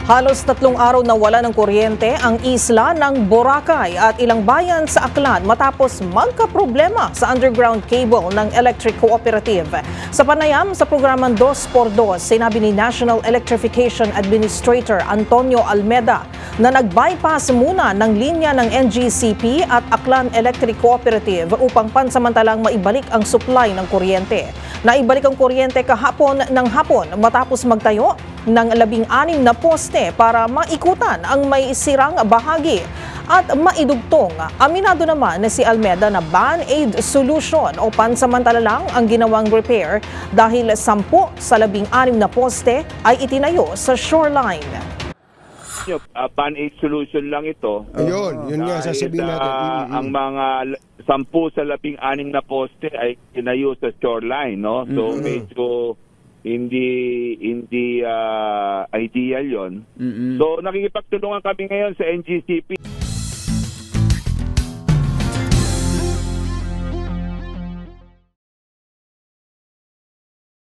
Halos 3 araw na wala ng kuryente ang isla ng Boracay at ilang bayan sa Aklan matapos magkaproblema sa underground cable ng Electric Cooperative. Sa panayam sa programang 2x2, sinabi ni National Electrification Administrator Antonio Almeda na nag-bypass muna ng linya ng NGCP at Aklan Electric Cooperative upang pansamantalang maibalik ang supply ng kuryente. Naibalik ang kuryente kahapon ng hapon matapos magtayo ng 16 na poste para maikutan ang may sirang bahagi at maidugtong. Aminado naman si Almeda na band-aid solution o pansamantala lang ang ginawang repair dahil 10 sa 16 na poste ay itinayo sa shoreline. Band-aid solution lang ito. Ayun, yun nga sasabihin natin. Ang mga 10 sa 16 na poste ay tinayo sa shoreline, no? So medyo hindi ideal 'yon. So nakikipagtulungan kami ngayon sa NGCP.